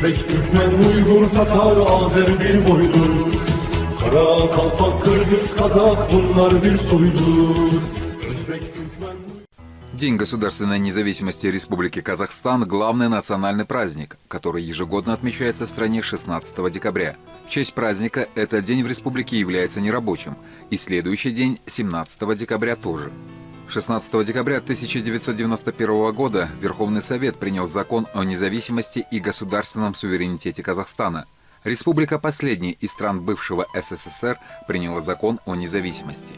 Özbek, Türkmen, Uygur, Tatar, Azer bir boydur. Kara, Kalpak, Kırgız, Kazak bunlar bir soydur. Özbek, Türkmen... День государственной независимости Республики Казахстан – главный национальный праздник, который ежегодно отмечается в стране 16 декабря. В честь праздника этот день в республике является нерабочим, и следующий день, 17 декабря, тоже. 16 декабря 1991 года Верховный Совет принял закон о независимости и государственном суверенитете Казахстана. Республика последней из стран бывшего СССР приняла закон о независимости.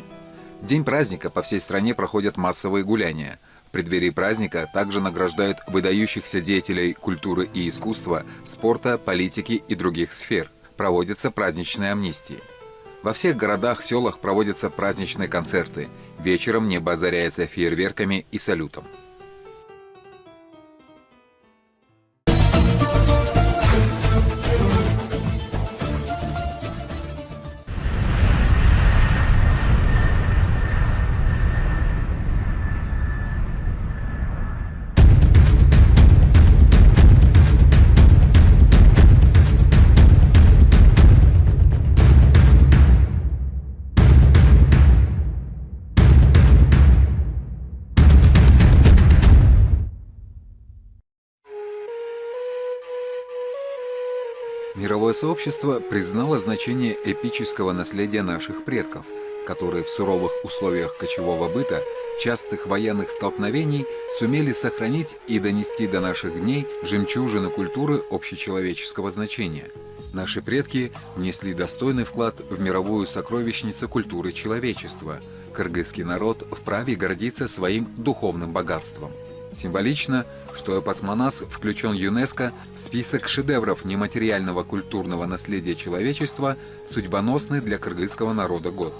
В день праздника по всей стране проходят массовые гуляния. В преддверии праздника также награждают выдающихся деятелей культуры и искусства, спорта, политики и других сфер. Проводятся праздничные амнистии. Во всех городах, селах проводятся праздничные концерты. Вечером небо озаряется фейерверками и салютом. Мировое сообщество признало значение эпического наследия наших предков, которые в суровых условиях кочевого быта, частых военных столкновений сумели сохранить и донести до наших дней жемчужины культуры общечеловеческого значения. Наши предки внесли достойный вклад в мировую сокровищницу культуры человечества. Кыргызский народ вправе гордиться своим духовным богатством. Символично, что эпос Манас включен ЮНЕСКО в список шедевров нематериального культурного наследия человечества, судьбоносный для кыргызского народа год.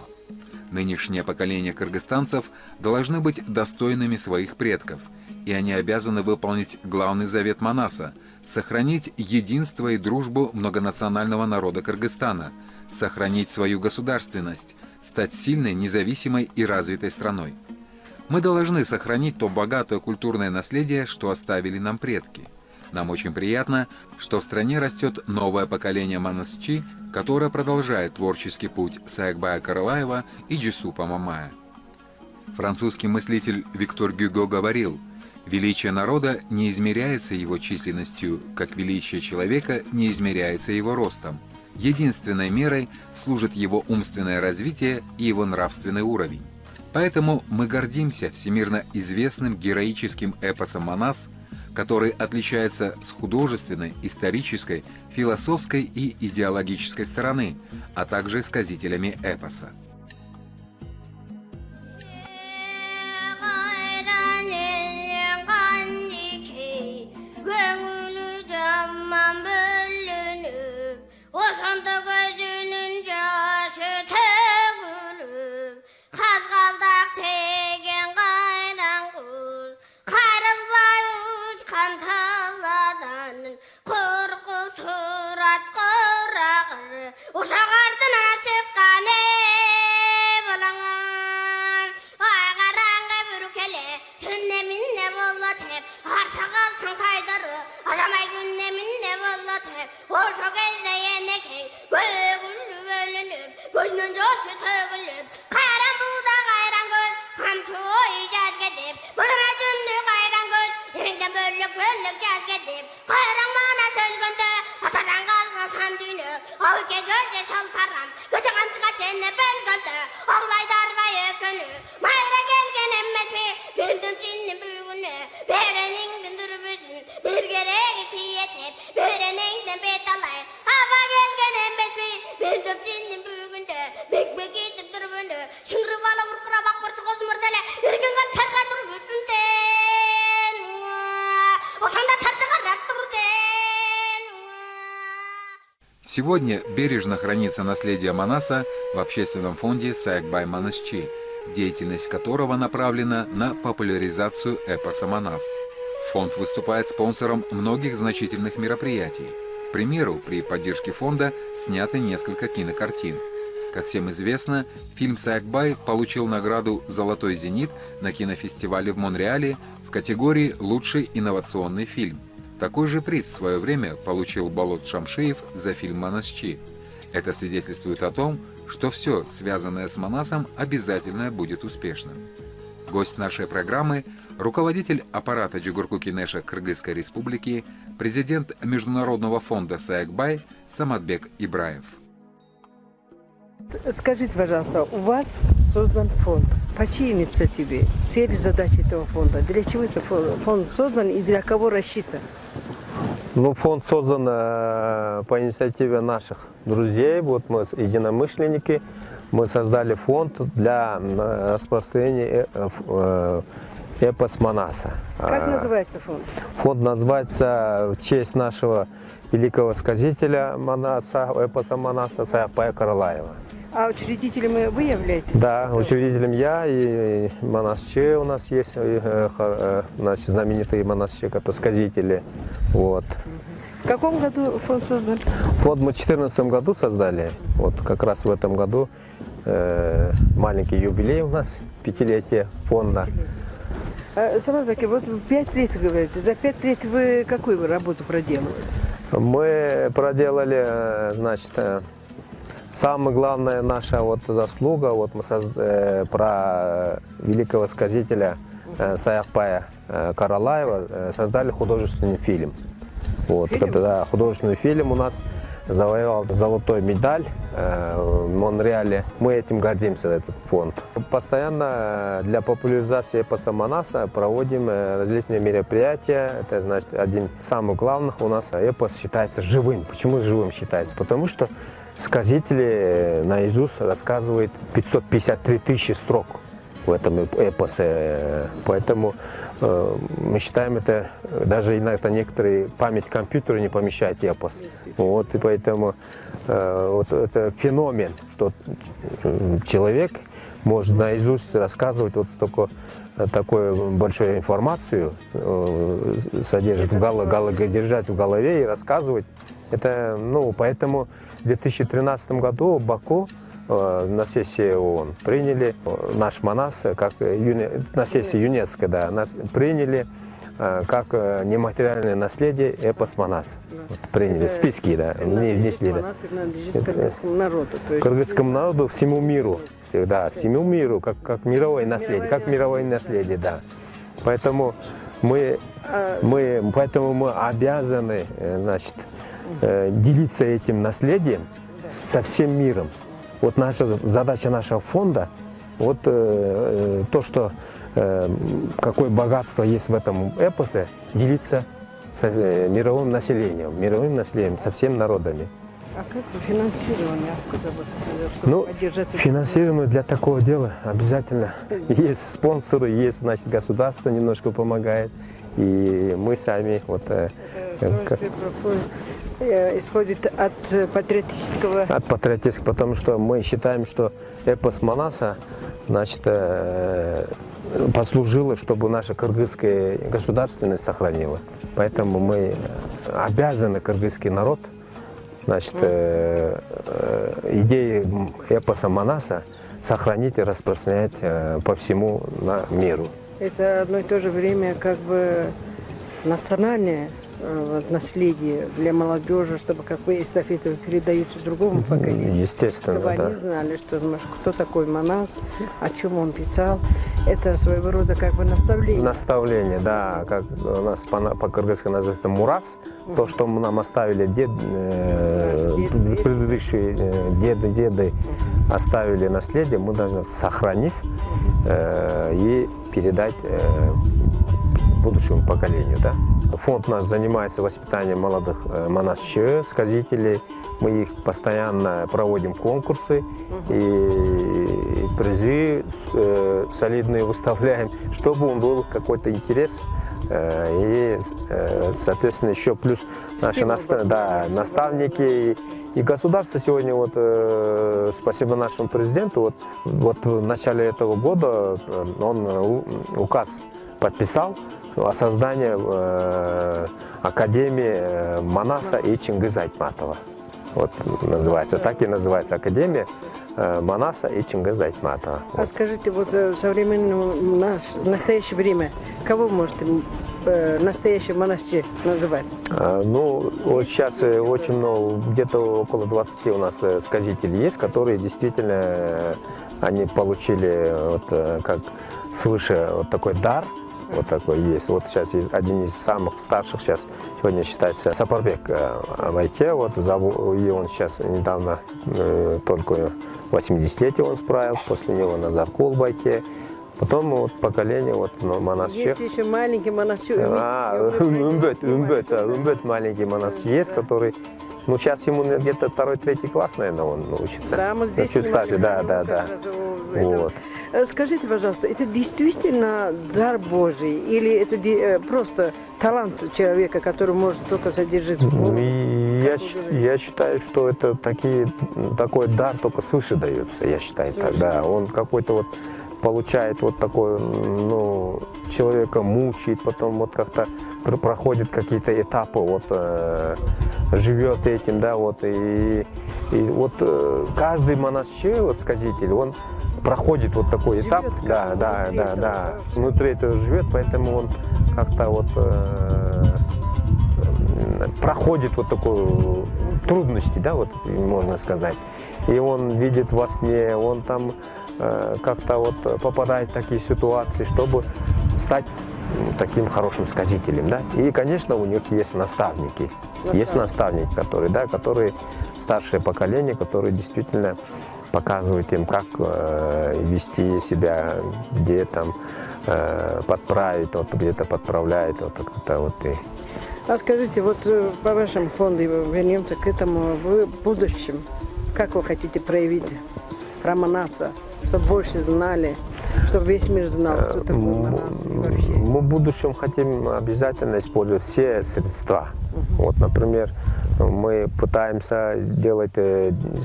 Нынешнее поколение кыргызстанцев должны быть достойными своих предков, и они обязаны выполнить главный завет Манаса – сохранить единство и дружбу многонационального народа Кыргызстана, сохранить свою государственность, стать сильной, независимой и развитой страной. Мы должны сохранить то богатое культурное наследие, что оставили нам предки. Нам очень приятно, что в стране растет новое поколение манасчи, которое продолжает творческий путь Саакбая Каралаева и Джусупа Мамая. Французский мыслитель Виктор Гюго говорил: «Величие народа не измеряется его численностью, как величие человека не измеряется его ростом. Единственной мерой служит его умственное развитие и его нравственный уровень». Поэтому мы гордимся всемирно известным героическим эпосом Манас, который отличается с художественной, исторической, философской и идеологической стороны, а также сказителями эпоса. Сегодня бережно хранится наследие Манаса в общественном фонде Саакбай Манасчи, деятельность которого направлена на популяризацию эпоса Манас. Фонд выступает спонсором многих значительных мероприятий. К примеру, при поддержке фонда сняты несколько кинокартин. Как всем известно, фильм «Саакбай» получил награду «Золотой зенит» на кинофестивале в Монреале в категории «Лучший инновационный фильм». Такой же приз в свое время получил Болот Шамшиев за фильм «Манасчи». Это свидетельствует о том, что все, связанное с Манасом, обязательно будет успешным. Гость нашей программы – руководитель аппарата Джугурку-Кенеша Кыргызской Республики, президент Международного фонда «Саякбай» Саматбек Ибраев. Скажите, пожалуйста, у вас создан фонд. По чьей инициативе? Цели, задачи этого фонда? Для чего этот фонд создан и для кого рассчитан? Ну, фонд создан по инициативе наших друзей. Вот мы единомышленники. Мы создали фонд для распространения эпос Манаса. Как называется фонд? Фонд называется в честь нашего великого сказителя Манаса, эпоса Манаса Саякбая Каралаева. А учредителем вы являетесь? Да, учредителем я и Манасче у нас есть, значит, знаменитые Манасче, это сказители. Вот. В каком году фонд создан? Фонд мы в 2014 году создали, вот как раз в этом году маленький юбилей у нас, 5-летие фонда. Саматбек, вот 5 лет, говорите, за 5 лет вы какую вы работу проделали? Мы проделали, значит, самая главная наша вот заслуга, вот мы про великого сказителя Саякбая Каралаева создали художественный фильм. Вот, когда художественный фильм у нас завоевал золотой медаль в Монреале. Мы этим гордимся, этот фонд. Постоянно для популяризации эпоса Манаса проводим различные мероприятия. Это, значит, один из самых главных у нас эпос считается живым. Почему живым считается? Потому что сказители наизусть рассказывают 553 тысячи строк в этом эпосе. Поэтому мы считаем, это даже иногда некоторые память компьютера не помещает эпос. Вот, и поэтому вот это феномен, что человек может наизусть рассказывать вот столько такую большую информацию, содержать держать в голове и рассказывать. Это, ну, поэтому в 2013 году в Баку на сессии ООН приняли наш Манас, как на сессии ЮНЕСКО, да, нас приняли как нематериальное наследие эпос Манас. Вот, приняли в списки, да, внесли. Манас принадлежит кыргызскому народу. Кыргызскому народу, всему миру, всегда, всему миру, как мировое наследие, да. Поэтому мы обязаны, значит, делиться этим наследием со всем миром. Вот наша задача нашего фонда, вот то, что какое богатство есть в этом эпосе, делиться с мировым населением, со всеми народами. А как финансирование? Откуда вот, поддержать? Финансирование для такого дела обязательно. Есть спонсоры, есть, значит, государство немножко помогает, и мы сами вот. Исходит от патриотического. От патриотического, потому что мы считаем, что эпос Манаса, значит, послужило, чтобы наша кыргызская государственность сохранила. Поэтому мы обязаны кыргызский народ, значит, идеи эпоса Манаса сохранить и распространять по всему миру. Это одно и то же время как бы национальное наследие для молодежи, чтобы как бы эстафету передают другому поколению. Естественно, чтобы да. они знали, что, кто такой Манас, о чем он писал. Это своего рода как бы наставление. Наставление, да. Как у нас по-кыргызски называется мурас. То, что нам оставили предыдущие деды оставили наследие, мы должны сохранить и передать будущему поколению, да. Фонд наш занимается воспитанием молодых манасче, сказителей. Мы их постоянно проводим конкурсы и призы солидные выставляем, чтобы он был какой-то интерес. И, соответственно, еще плюс наши наставники и государство сегодня, вот, спасибо нашему президенту, вот в начале этого года он указ подписал о создании Академии Манаса и Чингиза Айтматова. Вот называется, так и называется Академия Манаса и Чингиза Айтматова. А скажите, вот в современном, в настоящее время, кого можете в настоящем монастыре называть? Ну, вот сейчас очень много, где-то около 20 у нас сказителей есть, которые действительно, они получили вот, как свыше вот такой дар, вот такой есть. Вот сейчас есть один из самых старших сейчас сегодня считается Сапарбек Байке, вот, и он сейчас недавно только 80-летие он справил, после него Назаркул Байке. Потом вот поколение вот монастырь. Есть еще маленький монастырь. Умбет маленький монастырь есть, который, ну сейчас ему где-то 2-3 класс, наверное, он учится. Да, мы здесь чуть снимали, старше, да. как раз Вот. Скажите, пожалуйста, это действительно дар Божий или это просто талант человека, который может только содержать в голову? Я считаю, что это такой дар только свыше дается, я считаю так, да. Он какой-то вот получает вот такой, ну, человека мучает, потом вот как-то проходит какие-то этапы, вот живет этим, да, вот и вот каждый монастырь, вот сказитель, он проходит вот такой этап, да, внутри этого живет, поэтому он как-то вот проходит вот такую трудности, да, вот можно сказать, и он видит во сне, он там как-то вот попадает в такие ситуации, чтобы стать таким хорошим сказителем, да. И, конечно, у них есть наставники, которые старшее поколение, которые действительно показывают им, как вести себя, где там подправить, вот где-то подправляет, вот как-то вот и. А скажите, вот по вашему фонду вернемся к этому, вы в будущем, как вы хотите проявить про Манаса, чтобы больше знали, чтобы весь мир знал, кто такой Манас и вообще? Мы в будущем хотим обязательно использовать все средства. Вот, например, мы пытаемся делать,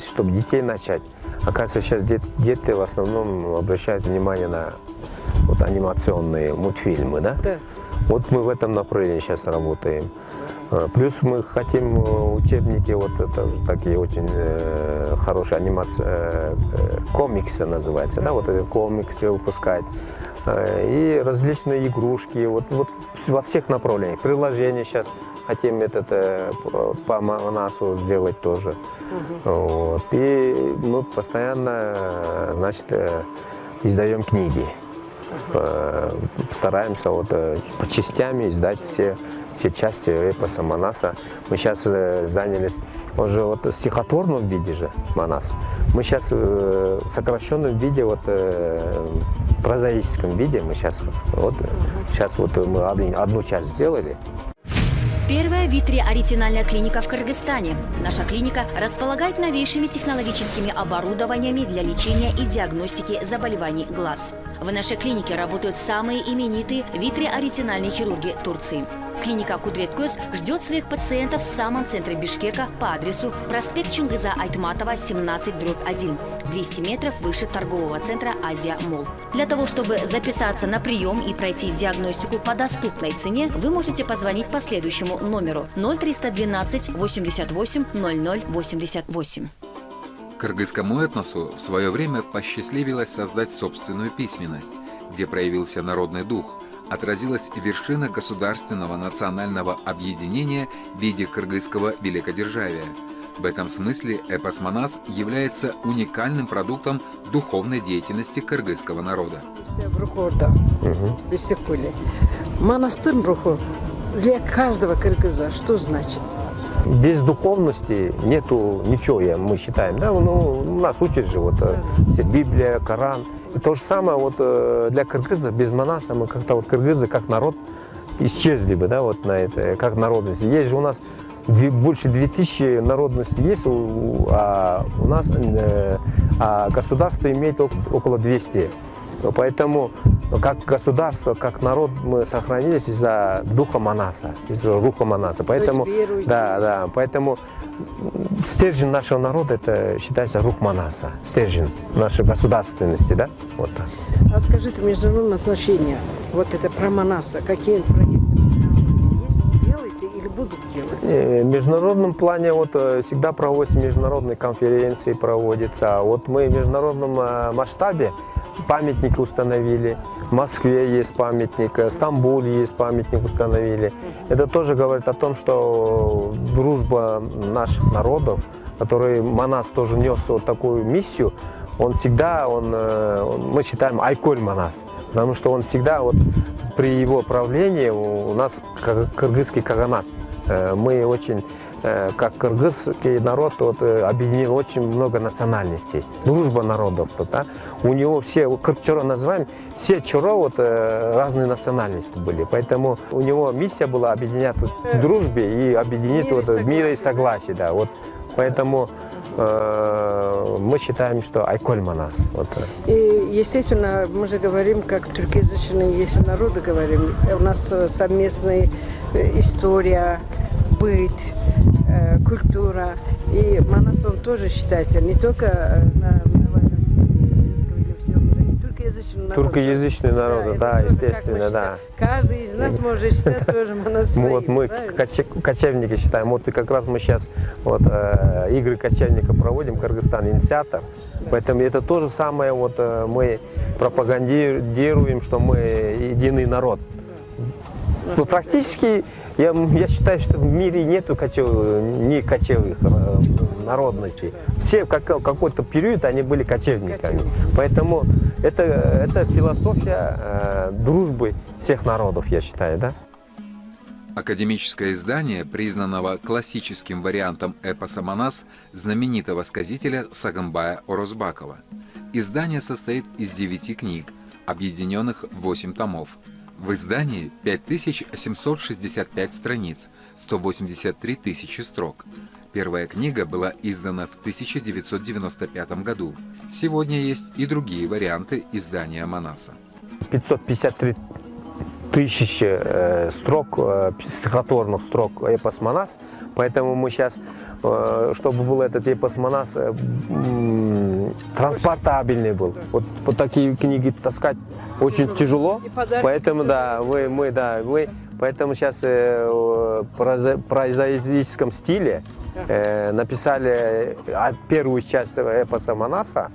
чтобы детей начать. Оказывается, сейчас дети в основном обращают внимание на вот, анимационные мультфильмы, да? Да. Вот мы в этом направлении сейчас работаем. Плюс мы хотим учебники, вот это такие очень хорошие анимации, комиксы называется, да, вот эти комиксы выпускать. И различные игрушки, вот во всех направлениях. Приложения сейчас хотим по Манасу сделать тоже. Вот. И мы постоянно, значит, издаем книги. Стараемся вот по частями издать все части эпоса Манаса. Мы сейчас занялись уже вот в стихотворном виде же Манас. Мы сейчас в сокращенном виде, вот прозаическом виде мы сейчас мы одну часть сделали. Первая витреоретинальная клиника в Кыргызстане. Наша клиника располагает новейшими технологическими оборудованиями для лечения и диагностики заболеваний глаз. В нашей клинике работают самые именитые витреоретинальные хирурги Турции. Клиника Кудрет Көз ждет своих пациентов в самом центре Бишкека по адресу проспект Чингиза Айтматова, 17/1, 200 метров выше торгового центра Азия Молл. Для того, чтобы записаться на прием и пройти диагностику по доступной цене, вы можете позвонить по следующему номеру 0312 88 00 88. Кыргызскому этносу в свое время посчастливилось создать собственную письменность, где проявился народный дух, отразилась вершина государственного национального объединения в виде кыргызского великодержавия. В этом смысле эпос Манас является уникальным продуктом духовной деятельности кыргызского народа. Монастырь руху для каждого кыргыза что значит? Без духовности нету ничего, мы считаем, да, ну, у нас учат же вот Библия, Коран. И то же самое вот для кыргызов, без Манаса мы как-то вот кыргызы как народ исчезли бы, да, вот на это, как народность. Есть же у нас больше 2000 народностей есть, а у нас государство имеет около 200. Поэтому как государство, как народ мы сохранились из-за духа Манаса, из-за руха Манаса. Поэтому, поэтому стержень нашего народа это считается рух Манаса, стержень нашей государственности, да? Вот так. А скажите, международные отношения, вот это про Манаса, какие проекты есть, делаете или будут делать? В международном плане вот всегда проводятся международные конференции, проводятся. Вот мы в международном масштабе памятники установили. В Москве есть памятник, в Стамбуле есть памятник установили. Это тоже говорит о том, что дружба наших народов, который Манас тоже нес вот такую миссию, он всегда, мы считаем Айколь Манас, потому что он всегда, вот, при его правлении у нас кыргызский каганат. Мы очень, как кыргызский народ, вот, объединил очень много национальностей, дружба народов. Да? У него все, Кыргызчоро называем, все чоро вот, разные национальности были. Поэтому у него миссия была объединять вот, в дружбе и объединить в мире и согласии. Да, вот, поэтому мы считаем, что Айколь Манас. Вот. И, естественно, мы же говорим, как тюркоязычные, если народы говорим, у нас совместная история, быт, культура. И Манас, он тоже считается не только на Туркоязычный народ, да, естественно, да. Каждый из нас может считать тоже Манас своим. Вот мы кочевники считаем. Вот и как раз мы сейчас вот, игры кочевника проводим, Кыргызстан инициатор. Поэтому это то же самое, вот, мы пропагандируем, что мы единый народ. Ну, практически я считаю, что в мире нету ни кочевых народностей. Все в какой-то период они были кочевниками. Поэтому это философия дружбы всех народов, я считаю, да? Академическое издание, признанного классическим вариантом эпоса Манас знаменитого сказителя Сагымбая Орозбакова. Издание состоит из 9 книг, объединенных в 8 томов. В издании 5765 страниц, 183 тысячи строк. Первая книга была издана в 1995 году. Сегодня есть и другие варианты издания Манаса. 553 тысячи строк, стихотворных строк эпос Манас. Поэтому мы сейчас, чтобы был этот эпос Манас транспортабельный был. Вот такие книги таскать очень тяжело. Поэтому, да, поэтому сейчас в прозаическом стиле написали первую часть эпоса Манаса,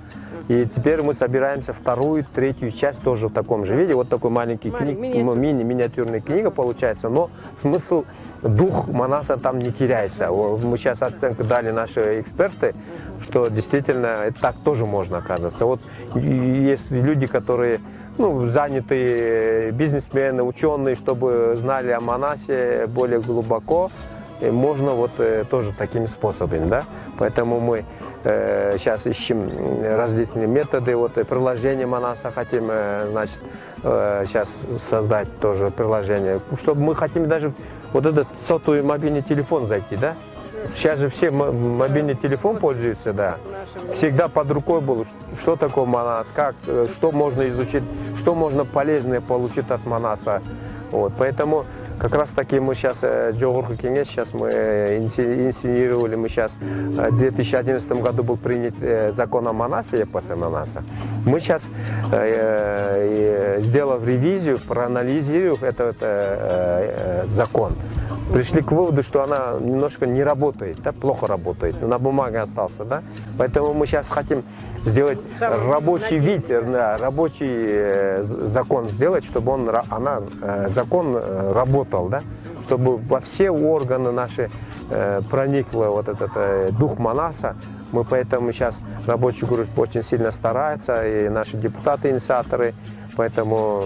и теперь мы собираемся вторую, третью часть тоже в таком же виде. Вот такой маленький миниатюрная книга получается, но смысл, дух Манаса там не теряется. Мы сейчас оценку дали наши эксперты, что действительно это так тоже можно оказываться. Вот есть люди, которые занятые бизнесмены, ученые, чтобы знали о Манасе более глубоко, и можно вот тоже такими способами, да. Поэтому мы сейчас ищем различные методы, вот приложение Манаса хотим, значит, сейчас создать тоже приложение, чтобы мы хотим даже вот этот сотовый мобильный телефон зайти, да. Сейчас же все мобильный телефон пользуются, да. Всегда под рукой было, что такое Манас, что можно изучить, что можно полезное получить от Манаса. Вот, поэтому как раз таки мы сейчас, Джогурху Кенеш, сейчас мы инициировали, мы сейчас в 2011 году был принят закон о Манасе, эпосе Манаса. Мы сейчас, сделав ревизию, проанализировав этот закон, пришли к выводу, что она немножко не работает, да, плохо работает, на бумаге остался, да. Поэтому мы сейчас хотим сделать рабочий вид, рабочий закон сделать, чтобы закон работал, да, чтобы во все органы наши проникло вот этот дух Манаса. Мы поэтому сейчас рабочая группа очень сильно старается, и наши депутаты-инициаторы. Поэтому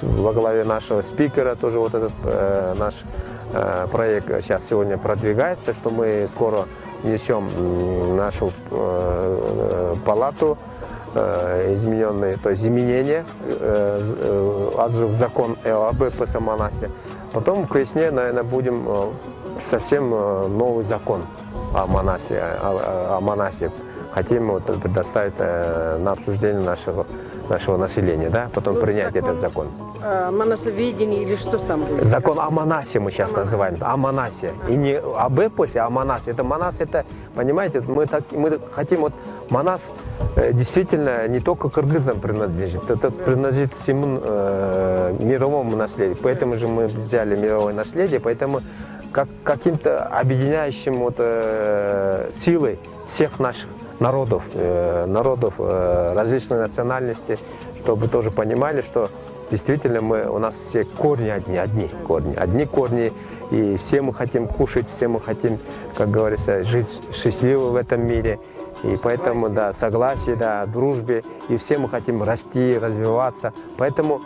во главе нашего спикера тоже вот этот наш проект сейчас сегодня продвигается, что мы скоро несем нашу палату измененные, то есть изменения в закон об эпосе Манасе. Потом к весне, наверное, будем совсем новый закон о Манасе, Хотим предоставить на обсуждение нашего нашего населения, да, потом Ну, принять этот закон. Монасоведение или что там будет? Закон о Манасе мы сейчас называем, о Манасе. И не об эпосе, а о Манасе. Это Манас, это, понимаете, мы хотим, вот Манас действительно не только кыргызам принадлежит, это принадлежит всему мировому наследию. Поэтому же мы взяли мировое наследие, поэтому как каким-то объединяющим вот, силой всех наших народов, различных национальностей, чтобы тоже понимали, что действительно у нас все корни одни корни, и все мы хотим кушать, все мы хотим, как говорится, жить счастливо в этом мире. И поэтому, да, согласие, да, дружбе, и все мы хотим расти, развиваться. Поэтому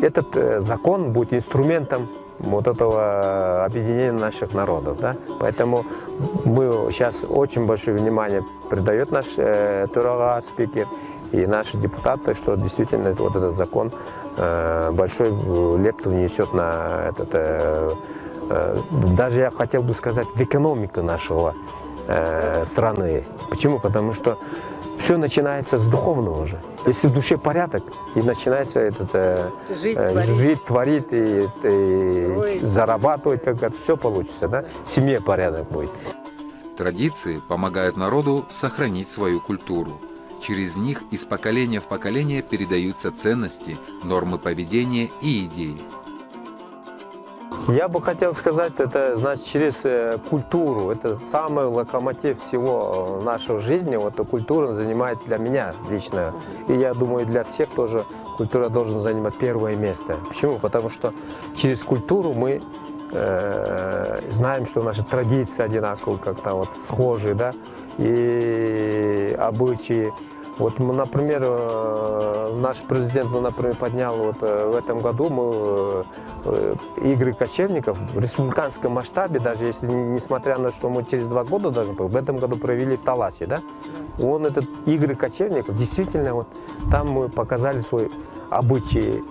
этот закон будет инструментом вот этого объединения наших народов, да. Поэтому мы сейчас очень большое внимание придает наш Турага, спикер, и наши депутаты, что действительно вот этот закон большой лепту внесет на этот, даже я хотел бы сказать, в экономику нашего страны. Почему? Потому что все начинается с духовного же. Если в душе порядок, и начинается этот, жить, творить, и зарабатывать, как все получится, да? В семье порядок будет. Традиции помогают народу сохранить свою культуру. Через них из поколения в поколение передаются ценности, нормы поведения и идеи. Я бы хотел сказать, это значит через культуру. Это самый локомотив всего нашей жизни. Вот культура занимает для меня лично. И я думаю, для всех тоже культура должна занимать первое место. Почему? Потому что через культуру мы знаем, что наши традиции одинаковые, как-то вот схожие, да, и обычаи. Вот, например, наш президент, например, поднял вот в этом году игры кочевников в республиканском масштабе, даже если, несмотря на что мы через 2 года даже в этом году провели в Таласе, да, он этот игры кочевников, действительно, вот там мы показали свой обычаи,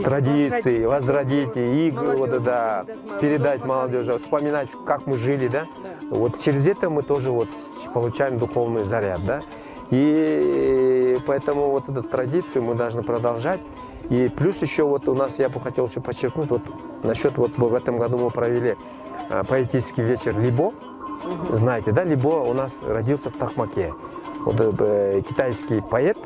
традиции, возродить игры, вот, да, передать молодежи, вспоминать, как мы жили, да. Вот через это мы тоже вот получаем духовный заряд, да. И поэтому вот эту традицию мы должны продолжать. И плюс еще вот у нас, я бы хотел еще подчеркнуть, вот насчет, вот в этом году мы провели поэтический вечер Либо. Знаете, да, Либо у нас родился в Токмаке. Вот китайский поэт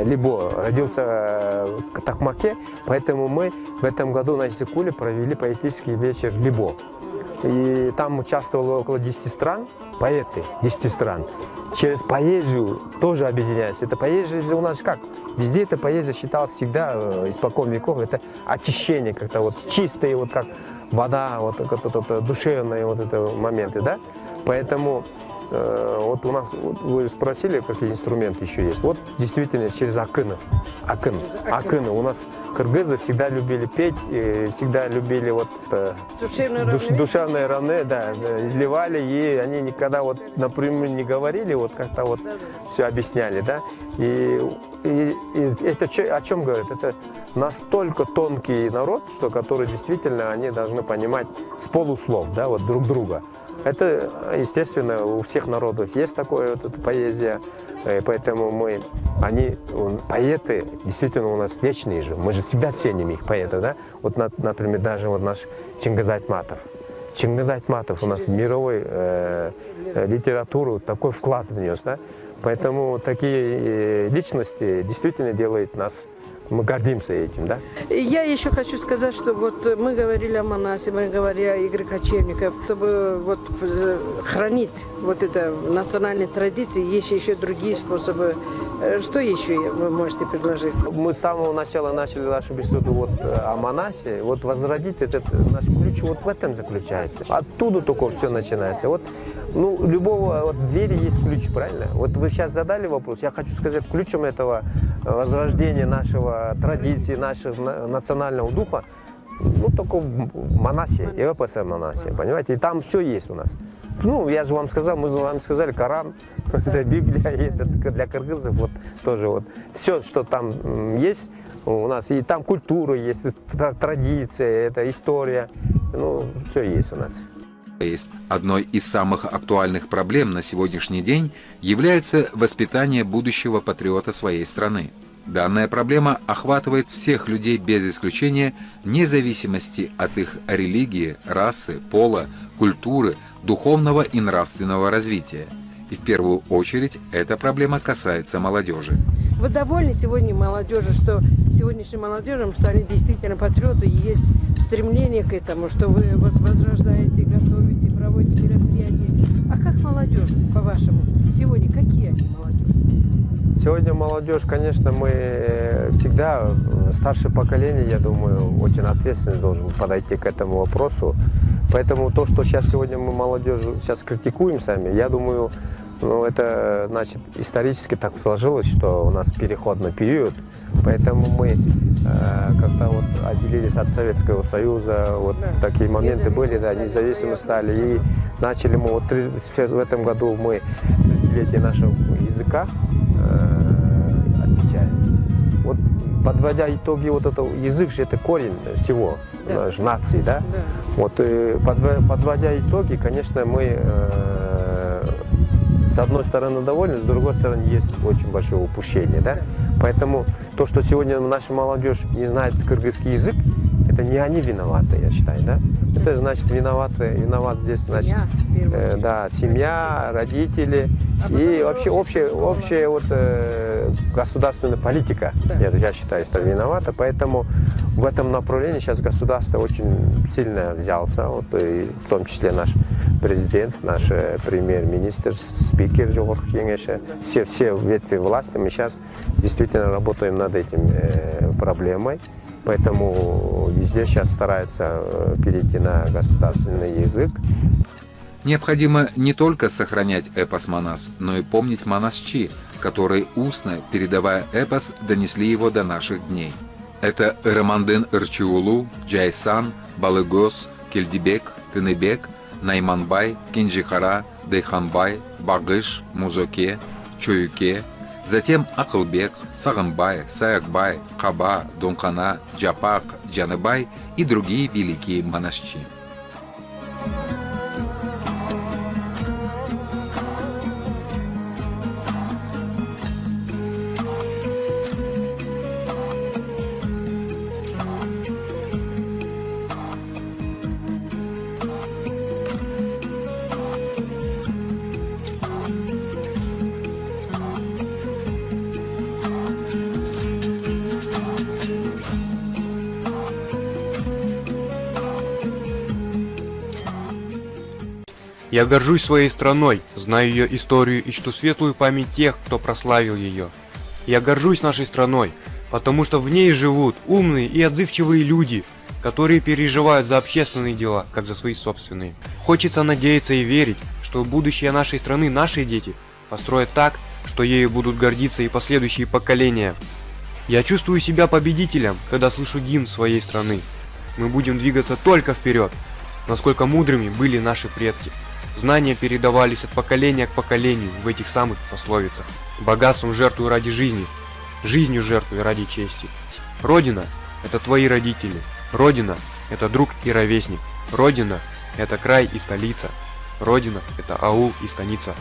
Либо родился в Токмаке, поэтому мы в этом году на Иссыкуле провели поэтический вечер Либо. И там участвовало около 10 стран, поэты 10 стран. Через поэзию тоже объединяется. Это поэзия у нас как? Везде эта поэзия считалась всегда, испокон веков, это очищение, как-то вот чистые, вот как вода, вот душевные вот это моменты, да? Поэтому вот у нас, вот вы спросили, какие инструменты еще есть. Вот действительно через акын. У нас кыргызы всегда любили петь, и всегда любили вот душевные равны, да, изливали, и они никогда вот напрямую не говорили, вот как-то вот все объясняли, да. И это о чем говорит? Это настолько тонкий народ, что который действительно они должны понимать с полуслов, да, вот друг друга. Это, естественно, у всех народов есть такое, вот эта поэзия, поэтому поэты действительно у нас вечные же, мы же себя ценим, их поэты, да? Вот, например, даже вот наш Чингиз Айтматов. Чингиз Айтматов у нас в мировой литературу такой вклад внес, да? Поэтому такие личности действительно делают нас. Мы гордимся этим, да? Я еще хочу сказать, что вот мы говорили о Манасе, мы говорили о игре кочевников, чтобы вот хранить вот это национальные традиции, есть еще другие способы. Что еще вы можете предложить? Мы с самого начала начали нашу беседу вот о Манасе. Вот возродить этот наш ключ вот в этом заключается. Оттуда только все начинается. Вот, ну, любого вот двери есть ключ, правильно? Вот вы сейчас задали вопрос. Я хочу сказать, ключом этого возрождения нашего традиции, нашего национального духа, ну, только в Манасе, и в Манасе, понимаете? И там все есть у нас. Ну, я же вам сказал, мы вам сказали, Коран, это Библия, и это для кыргызов вот тоже вот. Все, что там есть у нас, и там культура есть, традиция, это история, ну, все есть у нас. Одной из самых актуальных проблем на сегодняшний день является воспитание будущего патриота своей страны. Данная проблема охватывает всех людей без исключения, вне зависимости от их религии, расы, пола, культуры, духовного и нравственного развития. И в первую очередь эта проблема касается молодежи. Вы довольны сегодня молодежи, что сегодняшним молодежям, что они действительно патриоты, и есть стремление к этому, что вы возрождаете, готовите, проводите мероприятия. А как молодежь, по-вашему, сегодня какие они молодежи? Сегодня молодежь, конечно, мы всегда, старшее поколение, я думаю, очень ответственно должен подойти к этому вопросу. Поэтому то, что сейчас сегодня мы молодежь сейчас критикуем сами, я думаю, это, значит, исторически так сложилось, что у нас переходный период. Поэтому мы как-то вот отделились от Советского Союза, вот Да. такие моменты были, да, независимы своя стали. И начали мы, вот в этом году мы 30-летие нашего языка отмечаем. Вот подводя итоги, вот это язык же это корень всего, Да. нации, да? Да. Вот подводя итоги, конечно, мы с одной стороны довольны, с другой стороны есть очень большое упущение, да? Поэтому то, что сегодня наша молодежь не знает кыргызский язык, это не они виноваты, я считаю, да? Это значит виноват здесь, значит, Семья, в первую очередь. да, семья, родители А потом и уже вообще общая вот государственная политика, Да. я считаю, что виновата. Поэтому в этом направлении сейчас государство очень сильно взялся, вот, и в том числе наш президент, наш премьер-министр, спикер Жогорку Кеңеши, все ветви власти, мы сейчас действительно работаем над этим проблемой. Поэтому везде сейчас стараются перейти на государственный язык. Необходимо не только сохранять эпос Манас, но и помнить манасчи, которые устно, передавая эпос, донесли его до наших дней. Это Романдын Ырчиулу, Джайсан, Балыгос, Кельдибек, Тыныбек, Найманбай, Кенжихара, Дейханбай, Багыш, Музоке, Чоюке, затем Акылбек, Сағымбай, Саякбай, Каба, Донкана, Джапак, Джаныбай и другие великие монашчи. Я горжусь своей страной, знаю ее историю и чту светлую память тех, кто прославил ее. Я горжусь нашей страной, потому что в ней живут умные и отзывчивые люди, которые переживают за общественные дела, как за свои собственные. Хочется надеяться и верить, что будущее нашей страны наши дети построят так, что ею будут гордиться и последующие поколения. Я чувствую себя победителем, когда слышу гимн своей страны. Мы будем двигаться только вперед. Насколько мудрыми были наши предки. Знания передавались от поколения к поколению в этих самых пословицах. Богатством жертвуй ради жизни, жизнью жертвуй ради чести. Родина – это твои родители. Родина – это друг и ровесник. Родина – это край и столица. Родина – это аул и станица.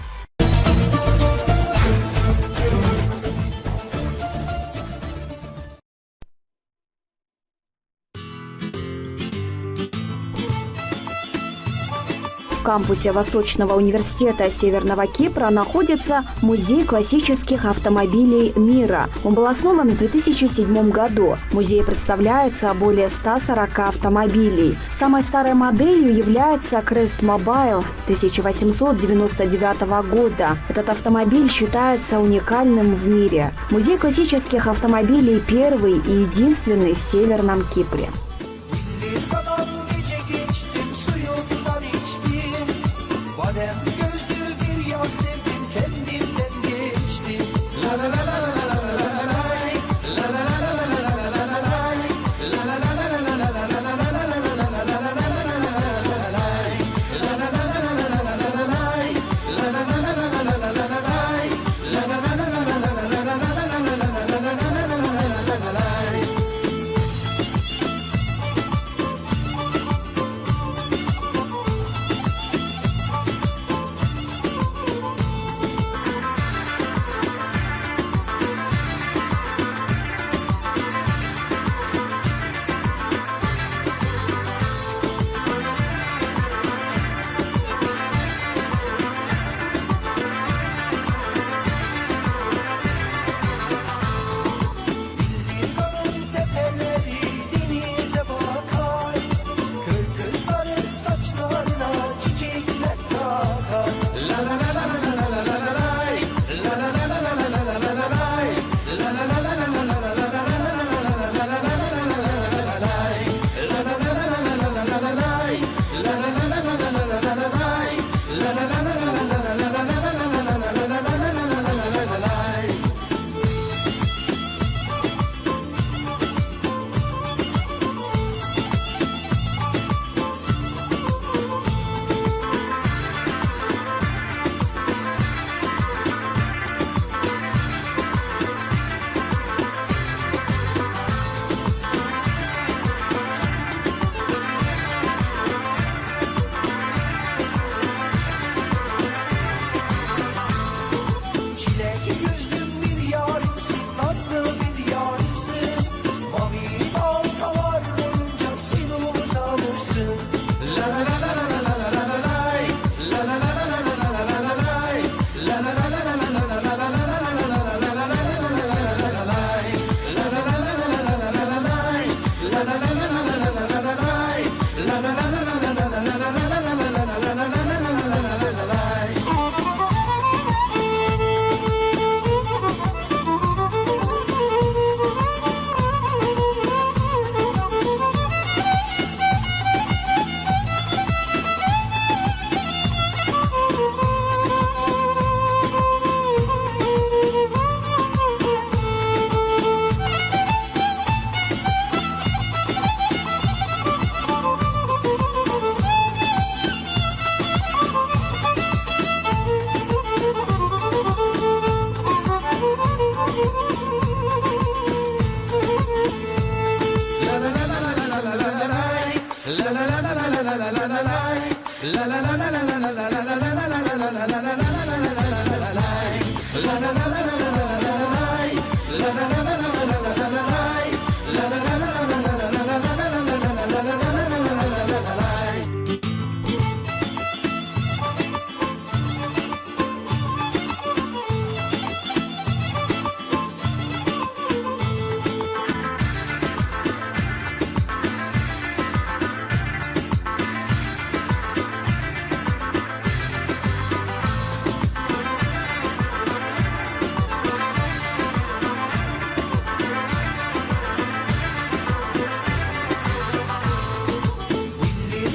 В кампусе Восточного университета Северного Кипра находится Музей классических автомобилей мира. Он был основан в 2007 году. В музее представляется более 140 автомобилей. Самой старой моделью является Crest Mobile 1899 года. Этот автомобиль считается уникальным в мире. Музей классических автомобилей первый и единственный в Северном Кипре.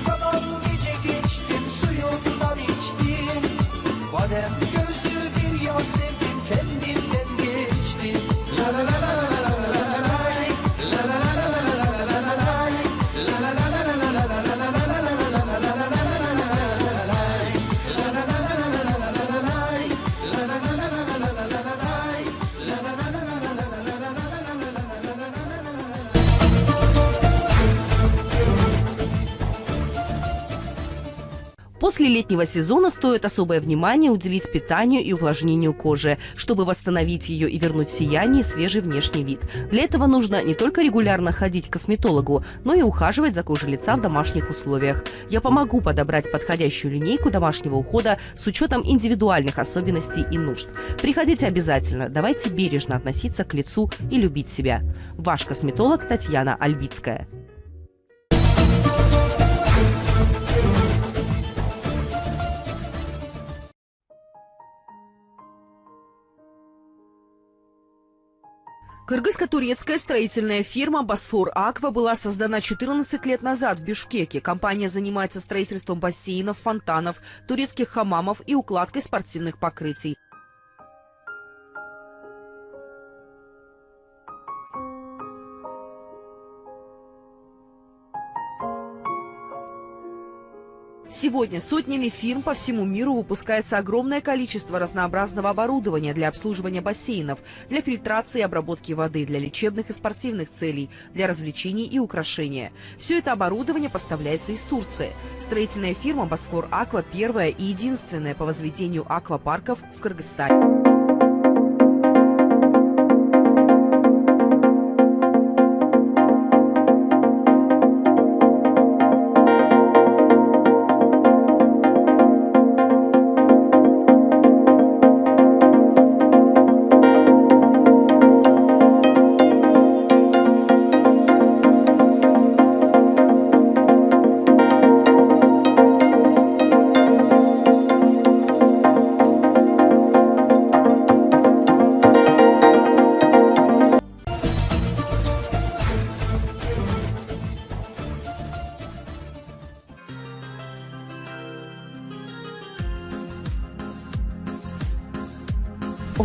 Babam gece geçtim suyundan içtim. Badem gözlü bir yar sevdim kendimden geçtim. La la la la la la la la lay. La la la la la la la la la lay. La la la la la la la la la la la la la la la la la lay. La la la la la la la la la lay. La la la la la la la la la lay. La la la la la la la la la la После летнего сезона стоит особое внимание уделить питанию и увлажнению кожи, чтобы восстановить ее и вернуть сияние и свежий внешний вид. Для этого нужно не только регулярно ходить к косметологу, но и ухаживать за кожей лица в домашних условиях. Я помогу подобрать подходящую линейку домашнего ухода с учетом индивидуальных особенностей и нужд. Приходите обязательно, давайте бережно относиться к лицу и любить себя. Ваш косметолог Татьяна Альбицкая. Кыргызско-турецкая строительная фирма «Босфор Аква» была создана 14 лет назад в Бишкеке. Компания занимается строительством бассейнов, фонтанов, турецких хамамов и укладкой спортивных покрытий. Сегодня сотнями фирм по всему миру выпускается огромное количество разнообразного оборудования для обслуживания бассейнов, для фильтрации и обработки воды, для лечебных и спортивных целей, для развлечений и украшения. Все это оборудование поставляется из Турции. Строительная фирма «Босфор Аква» первая и единственная по возведению аквапарков в Кыргызстане.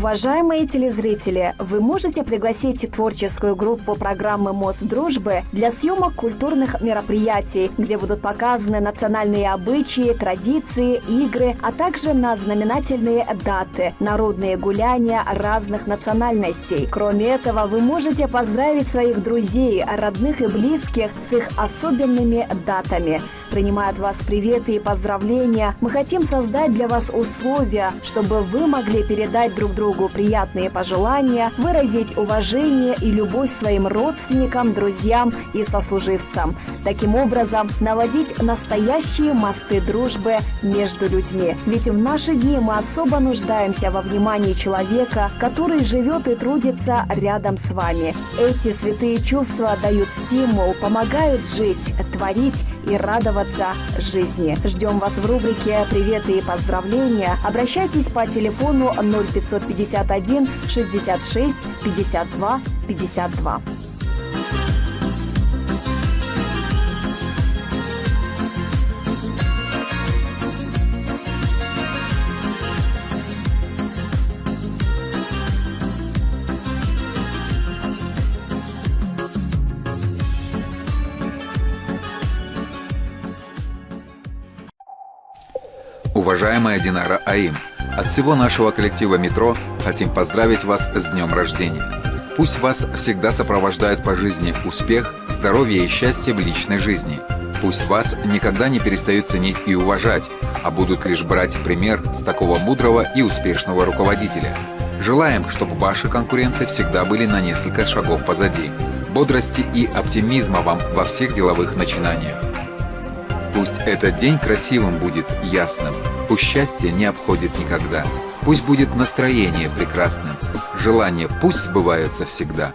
Уважаемые телезрители, вы можете пригласить творческую группу программы «Мост дружбы» для съемок культурных мероприятий, где будут показаны национальные обычаи, традиции, игры, а также на знаменательные даты, народные гуляния разных национальностей. Кроме этого, вы можете поздравить своих друзей, родных и близких с их особенными датами. Принимая от вас приветы и поздравления, мы хотим создать для вас условия, чтобы вы могли передать друг другу приятные пожелания, выразить уважение и любовь своим родственникам, друзьям и сослуживцам. Таким образом, наводить настоящие мосты дружбы между людьми. Ведь в наши дни мы особо нуждаемся во внимании человека, который живет и трудится рядом с вами. Эти святые чувства дают стимул, помогают жить, творить и радоваться жизни. Ждем вас в рубрике «Приветы и поздравления». Обращайтесь по телефону 0551 66 52 52. Уважаемая Динара Аим, от всего нашего коллектива «Метро» хотим поздравить вас с днем рождения. Пусть вас всегда сопровождают по жизни успех, здоровье и счастье в личной жизни. Пусть вас никогда не перестают ценить и уважать, а будут лишь брать пример с такого мудрого и успешного руководителя. Желаем, чтобы ваши конкуренты всегда были на несколько шагов позади. Бодрости и оптимизма вам во всех деловых начинаниях. Пусть этот день красивым будет, ясным. Пусть счастье не обходит никогда. Пусть будет настроение прекрасным. Желания пусть сбываются всегда.